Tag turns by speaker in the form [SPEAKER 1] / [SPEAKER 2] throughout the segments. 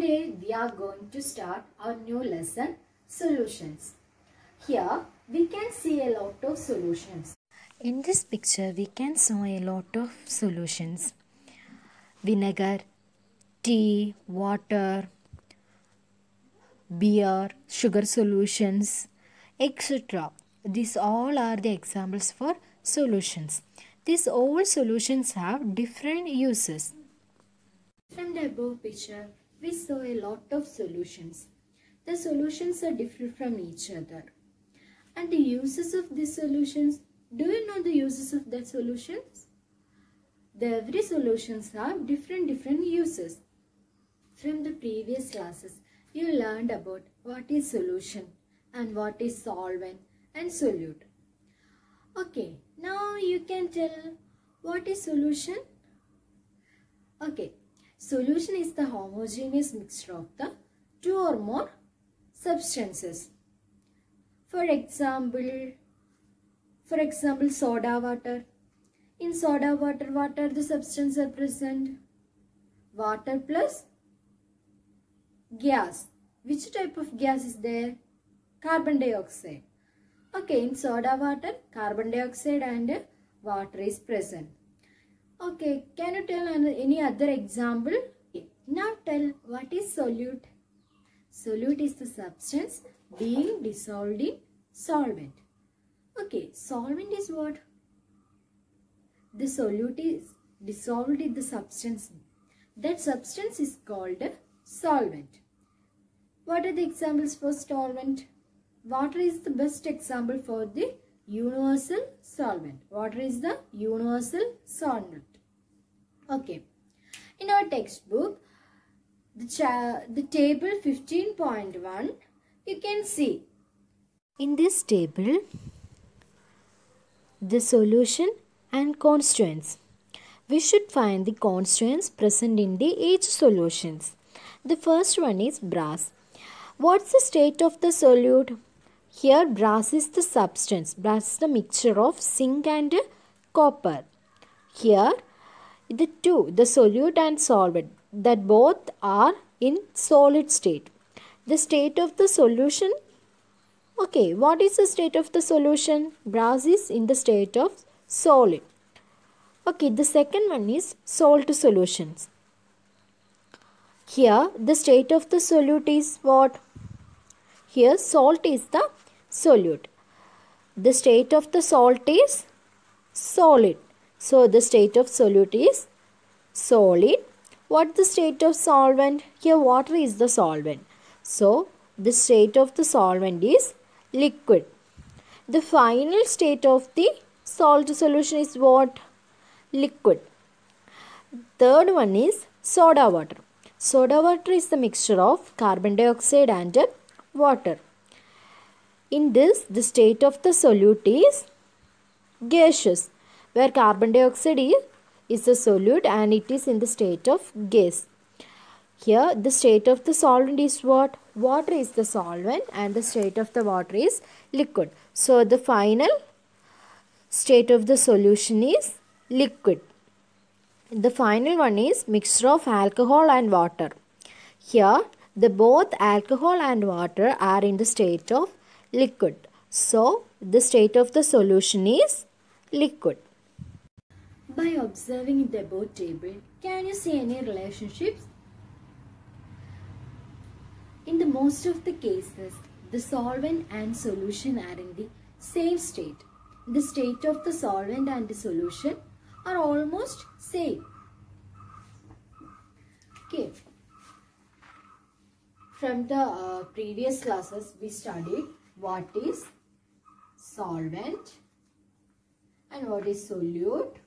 [SPEAKER 1] Today we are going to start our new lesson, solutions. Here we can see a lot of solutions.
[SPEAKER 2] In this picture we can see a lot of solutions. Vinegar, tea, water, beer, sugar solutions, etc. These all are the examples for solutions. These all solutions have different uses.
[SPEAKER 1] From the above picture, we saw a lot of solutions. The solutions are different from each other. And the uses of these solutions, do you know the uses of the solutions? Every solutions have different uses. From the previous classes, you learned about what is solution and what is solvent and solute. Okay, now you can tell what is solution? Okay, solution is the homogeneous mixture of the two or more substances. For example, soda water. In soda water, what are the substances are present? Water plus gas. Which type of gas is there? Carbon dioxide. Okay, in soda water, carbon dioxide and water is present. Okay, can you tell any other example? Now tell what is solute. Solute is the substance being dissolved in solvent. Okay, solvent is what? The solute is dissolved in the substance. That substance is called solvent. What are the examples for solvent? Water is the best example for the universal solvent. Water is the universal solvent. Okay. In our textbook, the table 15.1, you can see.
[SPEAKER 2] In this table, the solution and constituents. We should find the constituents present in each solutions. The first one is brass. What's the state of the solute? Here brass is the substance. Brass is the mixture of zinc and copper. Here the solute and solvent, that both are in solid state. The state of the solution. Okay, what is the state of the solution? Brass is in the state of solid. Okay, the second one is salt solutions. Here the state of the solute is what? Here salt is the solute. The state of the salt is solid. So the state of solute is solid. What the state of solvent? Here water is the solvent. So the state of the solvent is liquid. The final state of the salt solution is what? Liquid. Third one is soda water. Soda water is the mixture of carbon dioxide and water. In this, the state of the solute is gaseous, where carbon dioxide is a solute and it is in the state of gas. Here, the state of the solvent is what? Water is the solvent and the state of the water is liquid. So, the final state of the solution is liquid. The final one is mixture of alcohol and water. Here, both alcohol and water are in the state of liquid. So, the state of the solution is liquid.
[SPEAKER 1] By observing the above table, can you see any relationships? In the most of the cases, the solvent and solution are in the same state. The state of the solvent and the solution are almost same. Okay. From the previous classes, we studied what is solvent and what is solute.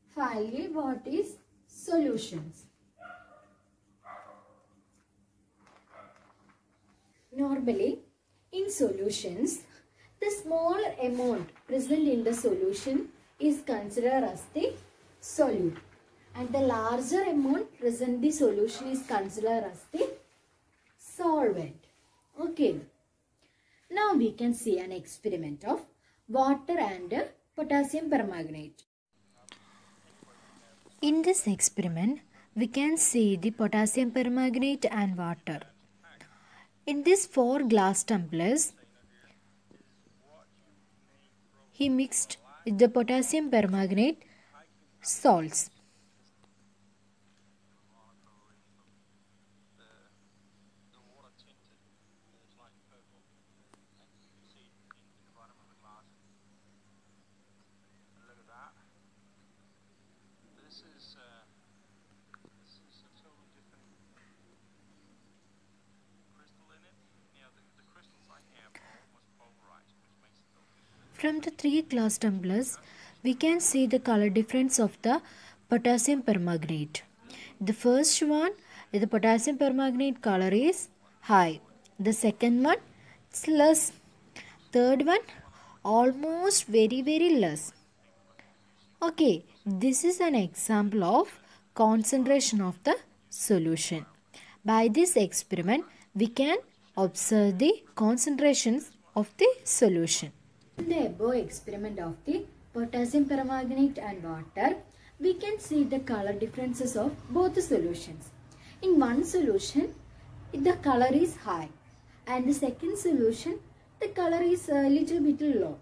[SPEAKER 1] Finally, what is solutions? Normally, in solutions, the smaller amount present in the solution is considered as the solute, and the larger amount present in the solution is considered as the solvent. Okay. Now we can see an experiment of water and potassium permanganate.
[SPEAKER 2] In this experiment, we can see the potassium permanganate and water. In these 4 glass tumblers, he mixed the potassium permanganate salts. From the 3 glass tumblers, we can see the color difference of the potassium permanganate. The first one, the potassium permanganate color is high. The second one, it's less. Third one, almost very less. Okay, this is an example of concentration of the solution. By this experiment, we can observe the concentrations of the solution.
[SPEAKER 1] In the above experiment of the potassium permanganate and water, we can see the color differences of both the solutions. In one solution, the color is high, and the second solution, the color is a little bit low.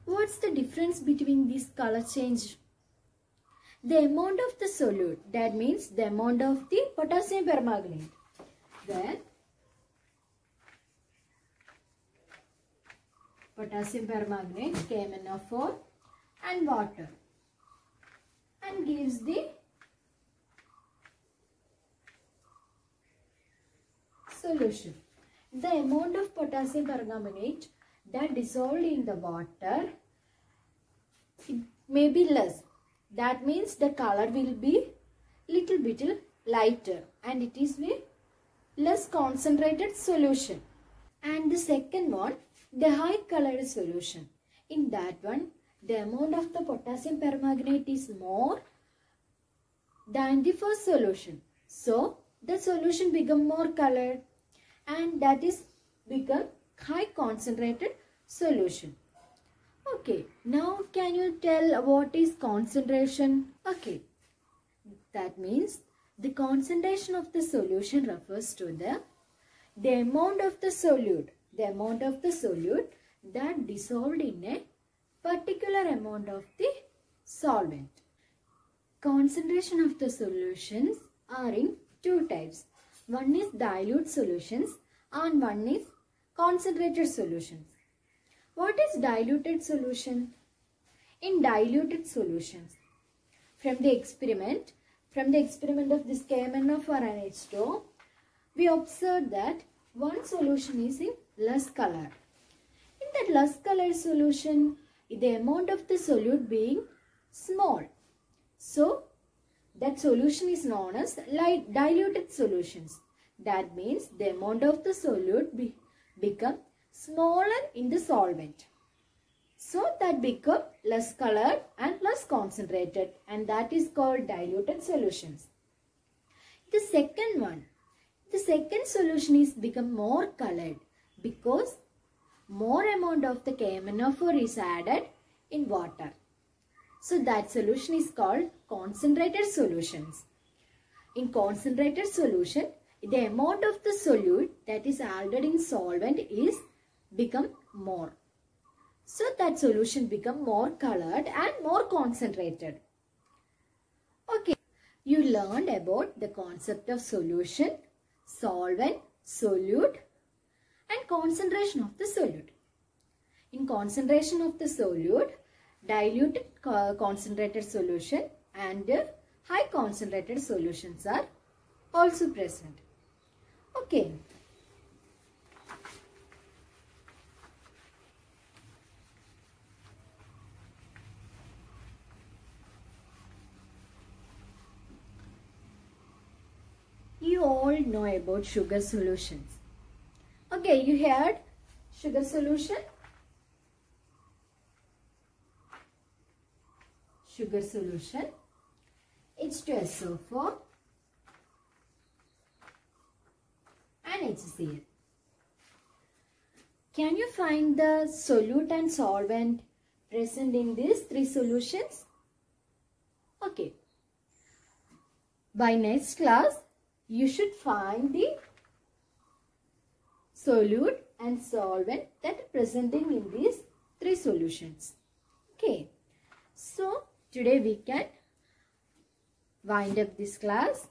[SPEAKER 1] What's the difference between this color change? The amount of the solute, that means the amount of the potassium permanganate. Then potassium permanganate, KMnO4 and water, and gives the solution. The amount of potassium permanganate that dissolved in the water, it may be less. That means the color will be little bit lighter and it is a less concentrated solution. And the second one, the high colored solution. In that one, the amount of the potassium permanganate is more than the first solution. So, the solution become more colored and that is become high concentrated solution. Okay, now can you tell what is concentration? Okay, that means the concentration of the solution refers to the amount of the solute. The amount of the solute that dissolved in a particular amount of the solvent. Concentration of the solutions are in 2 types. One is dilute solutions and one is concentrated solutions. What is diluted solution? In diluted solutions, from the experiment of this KMnO4 and H2O, we observed that one solution is in less color. In that less colored solution, the amount of the solute being small. So, that solution is known as diluted solutions. That means the amount of the solute become smaller in the solvent. So, that become less colored and less concentrated, and that is called diluted solutions. The second solution is become more colored because more amount of the KMnO4 is added in water. So that solution is called concentrated solutions. In concentrated solution, the amount of the solute that is added in solvent is become more. So that solution become more colored and more concentrated. Okay, you learned about the concept of solution, solvent, solute and concentration of the solute. In concentration of the solute, diluted concentrated solution and high concentrated solutions are also present. Okay. You all know about sugar solutions. Okay, you heard sugar solution? Sugar solution, H2SO4 and HCl. Can you find the solute and solvent present in these 3 solutions? Okay. By next class, you should find the solute and solvent that are presenting in these three solutions. Okay. So, today we can wind up this class.